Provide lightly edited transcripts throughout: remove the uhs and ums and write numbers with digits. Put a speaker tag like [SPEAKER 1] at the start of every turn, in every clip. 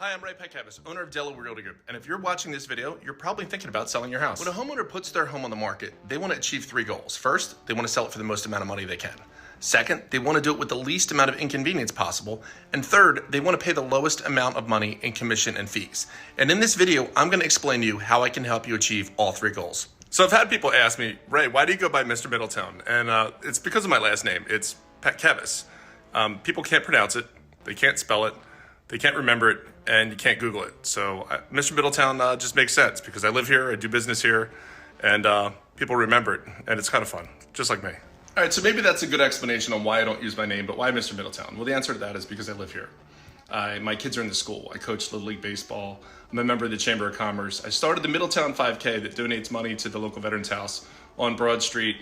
[SPEAKER 1] Hi, I'm Middletown, owner of Delaware Realty Group, and if you're watching this video, you're probably thinking about selling your house. When a homeowner puts their home on the market, they want to achieve three goals. First, they want to sell it for the most amount of money they can. Second, they want to do it with the least amount of inconvenience possible. And third, they want to pay the lowest amount of money in commission and fees. And in this video, I'm going to explain to you how I can help you achieve all three goals. So I've had people ask me, Ray, why do you go by Mr. Middletown? And it's because of my last name. It's Kevis. People can't pronounce it. They can't spell it. They can't remember it. And you can't Google it. So Mr. Middletown just makes sense because I live here, I do business here, and people remember it, and it's kind of fun, just like me. All right, so maybe that's a good explanation on why I don't use my name, but why Mr. Middletown? Well, the answer to that is because I live here. My kids are in the school. I coach Little League Baseball. I'm a member of the Chamber of Commerce. I started the Middletown 5K that donates money to the local Veterans House on Broad Street,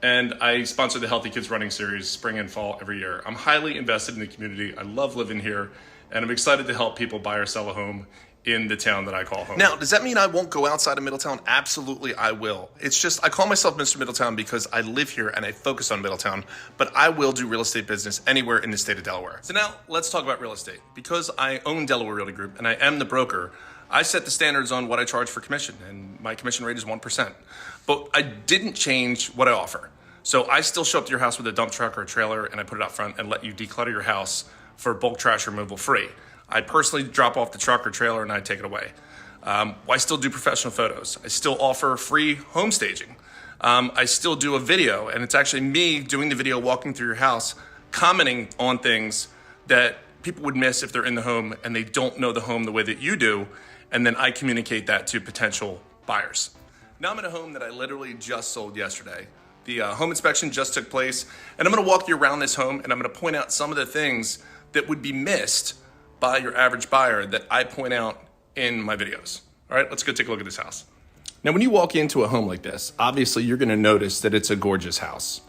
[SPEAKER 1] and I sponsor the Healthy Kids Running Series spring and fall every year. I'm highly invested in the community. I love living here. And I'm excited to help people buy or sell a home in the town that I call home. Now, does that mean I won't go outside of Middletown? Absolutely, I will. It's just, I call myself Mr. Middletown because I live here and I focus on Middletown, but I will do real estate business anywhere in the state of Delaware. So now, let's talk about real estate. Because I own Delaware Realty Group and I am the broker, I set the standards on what I charge for commission, and my commission rate is 1%. But I didn't change what I offer. So I still show up to your house with a dump truck or a trailer and I put it out front and let you declutter your house for bulk trash removal free. I personally drop off the truck or trailer and I take it away. I still do professional photos. I still offer free home staging. I still do a video, and it's actually me doing the video, walking through your house, commenting on things that people would miss if they're in the home and they don't know the home the way that you do, and then I communicate that to potential buyers. Now I'm in a home that I literally just sold yesterday. The home inspection just took place, and I'm gonna walk you around this home and I'm gonna point out some of the things that would be missed by your average buyer that I point out in my videos. All right, let's go take a look at this house. Now, when you walk into a home like this, obviously you're gonna notice that it's a gorgeous house.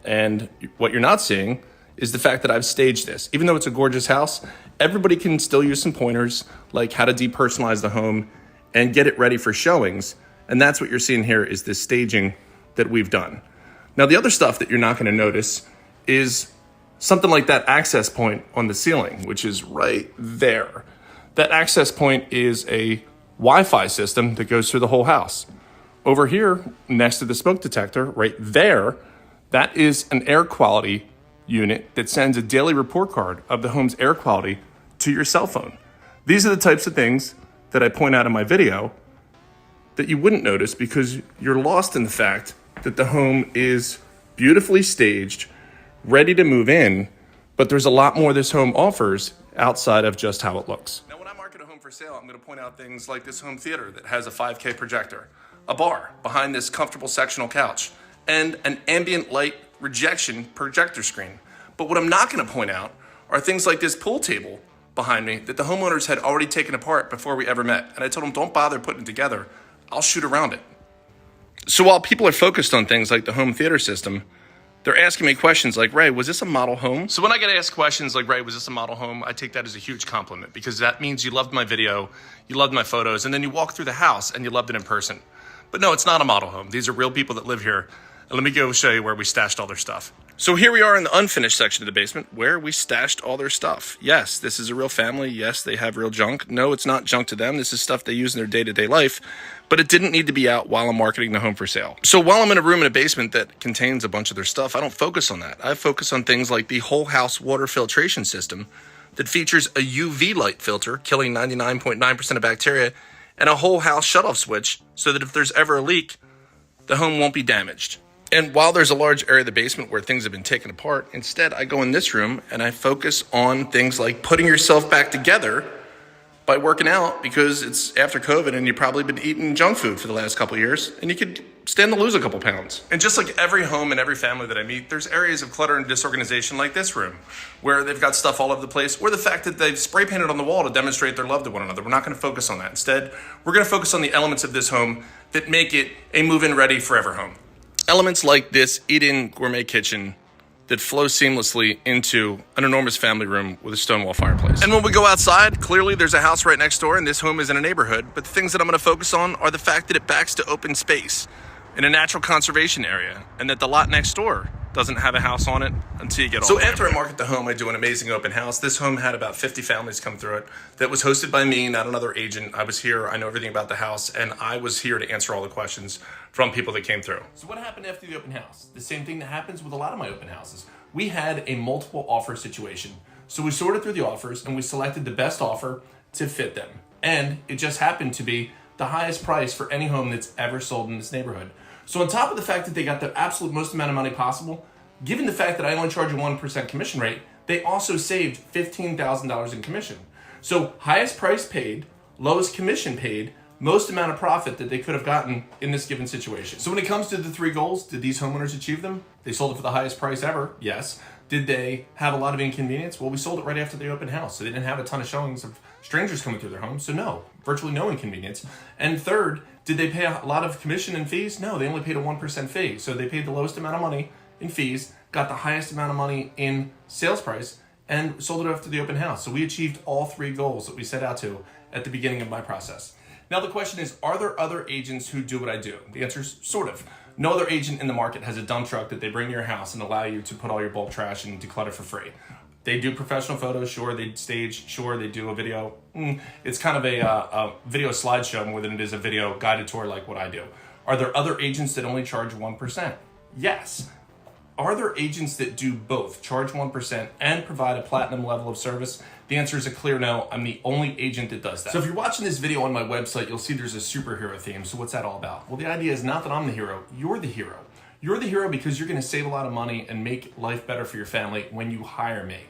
[SPEAKER 1] And what you're not seeing is the fact that I've staged this. Even though it's a gorgeous house, everybody can still use some pointers, like how to depersonalize the home and get it ready for showings. And that's what you're seeing here is this staging that we've done. Now, the other stuff that you're not gonna notice is something like that access point on the ceiling, which is right there. That access point is a Wi-Fi system that goes through the whole house. Over here, next to the smoke detector, right there, that is an air quality unit that sends a daily report card of the home's air quality to your cell phone. These are the types of things that I point out in my video that you wouldn't notice because you're lost in the fact that the home is beautifully staged, ready to move in, but there's a lot more this home offers outside of just how it looks. Now, when I market a home for sale, I'm gonna point out things like this home theater that has a 5K projector, a bar behind this comfortable sectional couch, and an ambient light rejection projector screen. But what I'm not gonna point out are things like this pool table behind me that the homeowners had already taken apart before we ever met. And I told them, don't bother putting it together, I'll shoot around it. So while people are focused on things like the home theater system, they're asking me questions like, Ray, was this a model home? So when I get asked questions like, Ray, was this a model home? I take that as a huge compliment because that means you loved my video, you loved my photos, and then you walk through the house and you loved it in person. But no, it's not a model home. These are real people that live here. And let me go show you where we stashed all their stuff. So here we are in the unfinished section of the basement where we stashed all their stuff. Yes, this is a real family. Yes, they have real junk. No, it's not junk to them. This is stuff they use in their day-to-day life, but it didn't need to be out while I'm marketing the home for sale. So while I'm in a room in a basement that contains a bunch of their stuff, I don't focus on that. I focus on things like the whole house water filtration system that features a UV light filter, killing 99.9% of bacteria, and a whole house shutoff switch so that if there's ever a leak, the home won't be damaged. And while there's a large area of the basement where things have been taken apart, instead I go in this room and I focus on things like putting yourself back together by working out, because it's after COVID and you've probably been eating junk food for the last couple of years and you could stand to lose a couple pounds. And just like every home and every family that I meet, there's areas of clutter and disorganization like this room where they've got stuff all over the place, or the fact that they've spray painted on the wall to demonstrate their love to one another. We're not gonna focus on that. Instead, we're gonna focus on the elements of this home that make it a move-in ready forever home. Elements like this eat-in gourmet kitchen that flows seamlessly into an enormous family room with a stone wall fireplace. And when we go outside, clearly there's a house right next door and this home is in a neighborhood, but the things that I'm gonna focus on are the fact that it backs to open space in a natural conservation area, and that the lot next door doesn't have a house on it until you get all. So after I market the home, I do an amazing open house. This home had about 50 families come through it. That was hosted by me, not another agent. I was here. I know everything about the house, and I was here to answer all the questions from people that came through. So what happened after the open house? The same thing that happens with a lot of my open houses. We had a multiple offer situation. So we sorted through the offers and we selected the best offer to fit them. And it just happened to be the highest price for any home that's ever sold in this neighborhood. So on top of the fact that they got the absolute most amount of money possible, given the fact that I only charge a 1% commission rate, they also saved $15,000 in commission. So highest price paid, lowest commission paid, most amount of profit that they could have gotten in this given situation. So when it comes to the 3 goals, did these homeowners achieve them? They sold it for the highest price ever, yes. Did they have a lot of inconvenience? Well, we sold it right after the open house, so they didn't have a ton of showings of strangers coming through their home, so no, virtually no inconvenience. And third, did they pay a lot of commission and fees? No, they only paid a 1% fee. So they paid the lowest amount of money in fees, got the highest amount of money in sales price, and sold it after the open house. So we achieved all 3 goals that we set out to at the beginning of my process. Now the question is, are there other agents who do what I do? The answer is sort of. No other agent in the market has a dump truck that they bring to your house and allow you to put all your bulk trash and declutter for free. They do professional photos, sure. They stage, sure. They do a video. It's kind of a video slideshow more than it is a video guided tour like what I do. Are there other agents that only charge 1%? Yes. Are there agents that do both, charge 1% and provide a platinum level of service? The answer is a clear no. I'm the only agent that does that. So if you're watching this video on my website, you'll see there's a superhero theme. So what's that all about? Well, the idea is not that I'm the hero, you're the hero. You're the hero because you're gonna save a lot of money and make life better for your family when you hire me.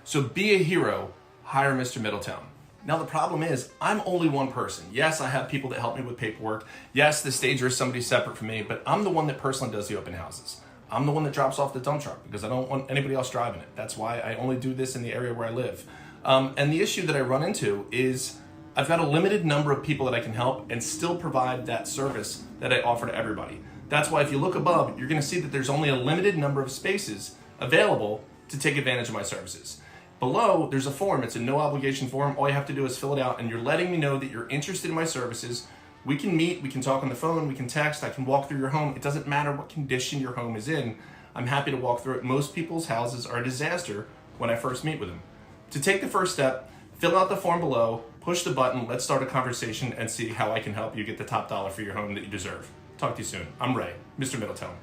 [SPEAKER 1] So be a hero, hire Mr. Middletown. Now the problem is, I'm only one person. Yes, I have people that help me with paperwork. Yes, the stager is somebody separate from me, but I'm the one that personally does the open houses. I'm the one that drops off the dump truck because I don't want anybody else driving it. That's why I only do this in the area where I live. And the issue that I run into is I've got a limited number of people that I can help and still provide that service that I offer to everybody. That's why if you look above, you're gonna see that there's only a limited number of spaces available to take advantage of my services. Below, there's a form. It's a no obligation form. All you have to do is fill it out and you're letting me know that you're interested in my services. We can meet, we can talk on the phone, we can text, I can walk through your home. It doesn't matter what condition your home is in. I'm happy to walk through it. Most people's houses are a disaster when I first meet with them. To take the first step, fill out the form below, push the button, let's start a conversation and see how I can help you get the top dollar for your home that you deserve. Talk to you soon. I'm Ray, Mr. Middletown.